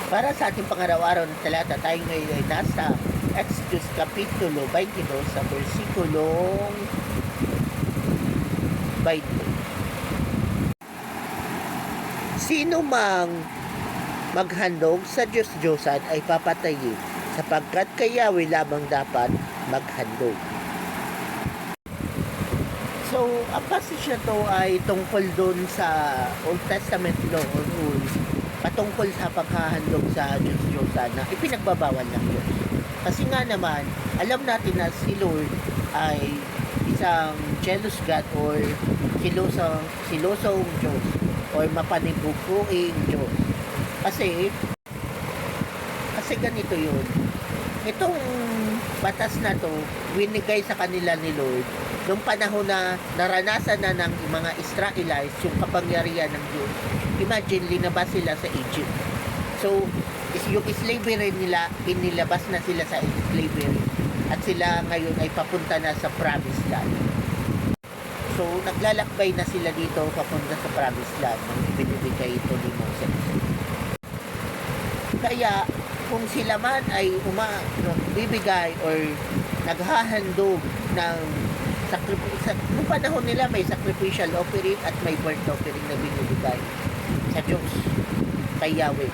Para sa ating pangaraw-araw na talata, tayo ngayon ay nasa Exodus Kapitulo 22 sa versikulong 20. Sino mang maghandog sa Diyos-Diyosan ay papatayin, sapagkat kay Yahweh lamang dapat maghandog. So, ang passage na to ay tungkol doon sa Old Testament law or rules patungkol sa paghahandog sa Diyos-Diyosan na ipinagbabawal ng Diyos. Kasi nga naman, alam natin na si Lord ay isang jealous God or silosong Diyos or mapanibuguing Diyos. Kasi ganito yun. Itong batas na to, winigay sa kanila ni Lord nung panahon na naranasan na ng mga Israelites yung kapangyarihan ng Diyos. Imagine, linabas sila sa Egypt. So, yung slavery nila, inilabas na sila sa slavery. At sila ngayon ay papunta na sa promised land. So, naglalakbay na sila dito papunta sa promised land nung binibigay ito ni Moses. Kaya, kung sila man ay bibigay or naghahandog ng nung panahon nila may sacrificial offering at may burnt offering na binibigay sa Diyos, kay Yahweh.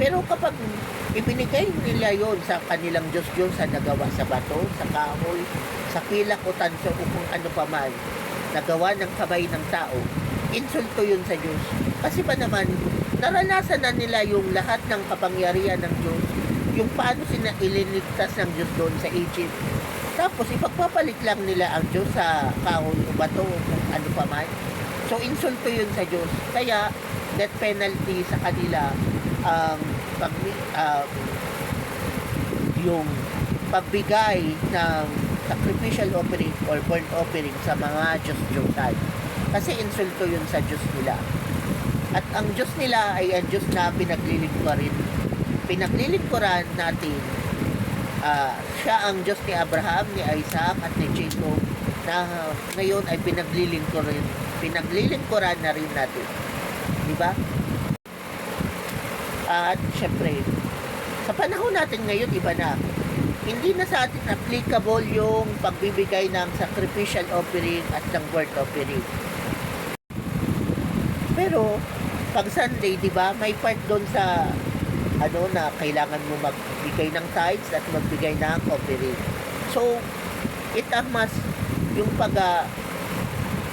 Pero kapag ibinigay nila yon sa kanilang Diyos sa nagawa sa bato, sa kahoy, sa pilak o tanso o kung ano pa man, nagawa ng kamay ng tao, insulto yun sa Diyos. Kasi ba naman, naranasan na nila yung lahat ng kapangyarihan ng Diyos, yung paano sila ililigtas ng Diyos doon sa Egypt. Tapos ipagpapalit lang nila ang Diyos sa kahoy o bato o kung ano pa man. So insulto yun sa Diyos. Kaya death penalty sa kanila ang yung pagbigay ng sacrificial offering or burnt offering sa mga Diyos-Diyosan. Kasi insulto yun sa Diyos nila. At ang Diyos nila ay ang Diyos na pinaglilingkuran natin. Siya ang Diyos ni Abraham, ni Isaac at ni Jacob na ngayon ay pinaglilingkuran na rin natin. Di ba? At syempre, sa panahon natin ngayon, iba na. Hindi na sa atin applicable yung pagbibigay ng sacrificial offering at ng burnt offering. Pero, pag Sunday, di ba, may part doon sa na kailangan mo magbigay ng tithes at magbigay ng offering. So, itamas yung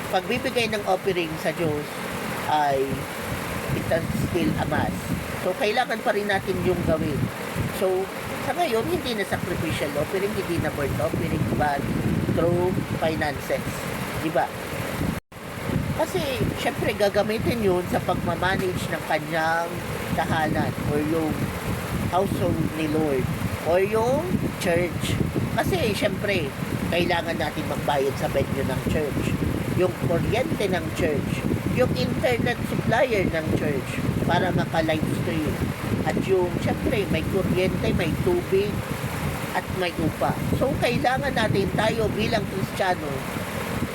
pagbibigay ng offering sa Diyos ay still a must. So, kailangan pa rin natin yung gawin. So, sa ngayon, hindi na sacrificial offering, hindi na burnt offering, but through finances. Diba? Kasi, syempre, gagamitin yun sa pagmamanage ng kanyang tahanan or yung household ni Lord or yung church. Kasi, syempre, kailangan natin magbayad sa venue ng church, yung kuryente ng church, yung internet supplier ng church para maka-live stream. At yung, syempre, may kuryente, may tubig, at may upa. So, kailangan natin tayo bilang Kristiyano,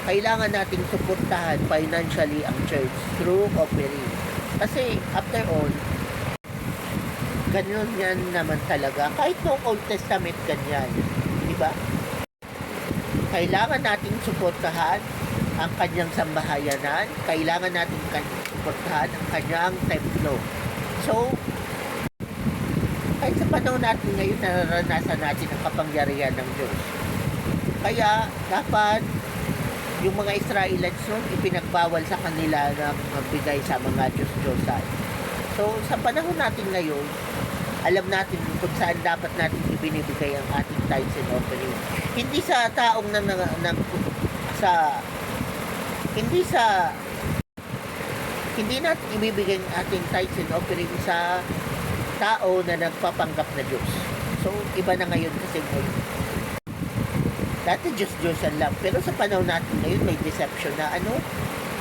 kailangan nating suportahan financially ang church through offering. Kasi, after all, ganyan yan naman talaga. Kahit noong Old Testament, ganyan. Diba? Kailangan nating suportahan ang kanyang sambahayanan. Kailangan nating suportahan ang kanyang templo. So, kahit sa panahon natin ngayon, nararanasan natin ang kapangyarihan ng Diyos. Kaya, dapat yung mga Israelites noon, ipinagbawal sa kanila na magbigay sa mga Diyos-Diyosan. So, sa panahon natin ngayon, alam natin kung saan dapat natin ibinibigay ang ating tithes and offering. Hindi sa taong hindi natin ibibigay ang ating tithes and offering sa tao na nagpapanggap na Diyos. So, iba na ngayon kasi ngayon. Dati Diyos-Diyosan lang. Pero sa panahon natin ngayon, may deception na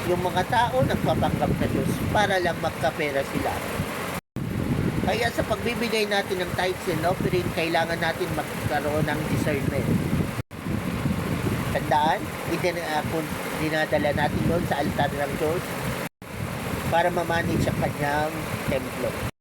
yung mga tao nagpapanggap na Diyos para lang magkapera sila. Kaya sa pagbibigay natin ng tithes and offering, kailangan natin magkaroon ng discernment. Tandaan, dinadala natin yun sa altar ng Diyos para mamanage ang kanyang templo.